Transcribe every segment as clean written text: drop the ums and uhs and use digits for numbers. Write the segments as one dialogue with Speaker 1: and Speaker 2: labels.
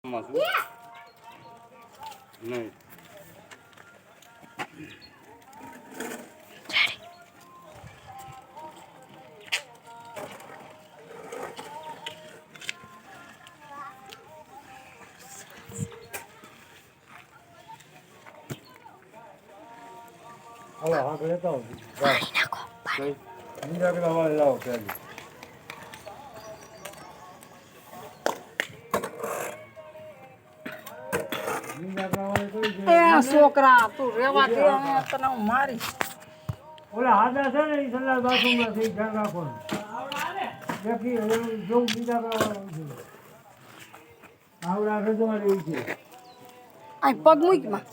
Speaker 1: નહીં
Speaker 2: હાલો આગળ લેતા આવો બીજા પેલા વાળે લાવો પહેલી
Speaker 3: છોકરા તું રેવા દે તને હું મારી
Speaker 2: ઓલા હાડા છે ને એ સલાહ બાથરૂમમાં થઈ ધ્યાન રાખવાનું દેખી જોઉં બીજા આવડા રજવાડી છે
Speaker 3: આ પગ મૂકમાં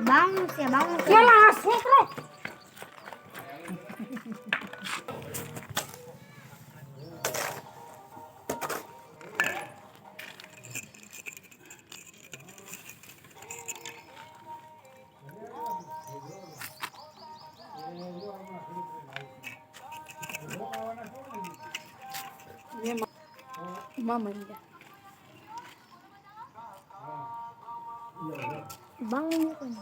Speaker 3: બાઉન્સ છે પેલા આ છોકરો Mama ya.
Speaker 4: Bangun kan?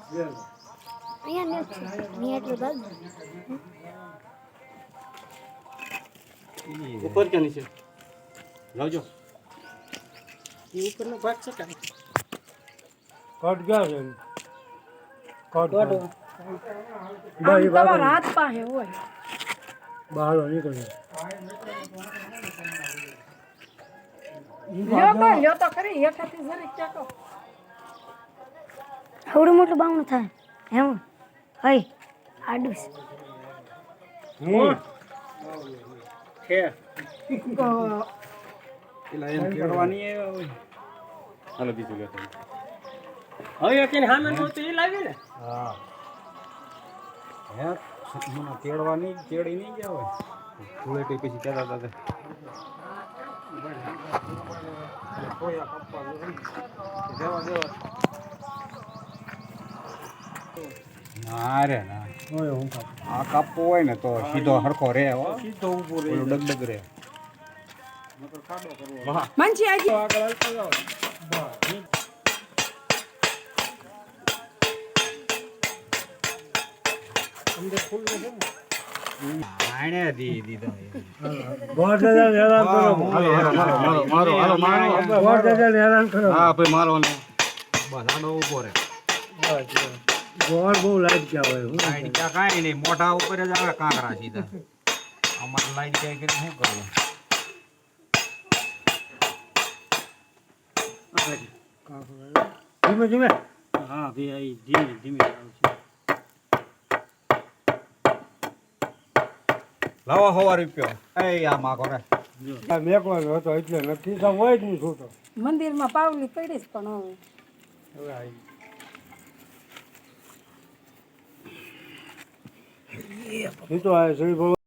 Speaker 4: Ayan niat lo bag.
Speaker 1: ઉપર કે નીચે લાવજો એ ઉપરનો ભાગ છે કાંઈ
Speaker 2: કટ ગયા છે કટ
Speaker 3: તમારા હાથ પાસે હોય
Speaker 2: બહાર નીકળ્યો
Speaker 3: લ્યો તો ખરી હેઠાથી જરીક ચાકો
Speaker 4: આવડું મોટું બાવણું થાય એમ હઈ આડું
Speaker 1: છે પેલા એમ કેળવાની આવ્યા હોય હાલો બીજું લે તમે હવે કે હામે નો તો એ લાગે ને
Speaker 2: હા
Speaker 1: હે મને કેળવાની કેળી નહીં ગયા હોય ધૂળેટી પછી કહેતા હતા કોઈ આ કપ્પા દેવા ના રે ના
Speaker 2: ઓય હું કાપ
Speaker 1: આ કાપવો હોય ને તો સીધો હરખો રહે હો સીધો ઊભો રહે ઓલો ડગડગ રહે નકર ખાડો કરવો
Speaker 3: મંજી આજી
Speaker 1: આગળ હાલતો જાવ અંદર ફૂલ છે ને આણે દીધો
Speaker 2: ગોળ દાદા હેરાન કરો
Speaker 1: મારો
Speaker 2: ગોળ દાદા હેરાન કરો
Speaker 1: હા ભાઈ મારો ને બસ આનો ઊભો રહે
Speaker 2: ગોળ બહુ લાઈટ ક્યાં હોય હું
Speaker 1: લાઈટ ક્યાં કાંઈ નહીં મોઢા ઉપર જ આવે કાંકરા સીધા અમારે લાઈટ ક્યાંય કરી શું કરવું
Speaker 2: ધીમે ધીમે
Speaker 1: હા ભાઈ ધીમે ધીમે આવશે લાવો હવા રૂપિયો એ આ માગો રે
Speaker 2: મેકવાનો હતો એટલે નથી તો હોય જ નહીં છૂટો
Speaker 3: મંદિરમાં પાવલી પડી જ પણ હવે
Speaker 2: હવે આવી એ તો આ શ્રી ભગવાન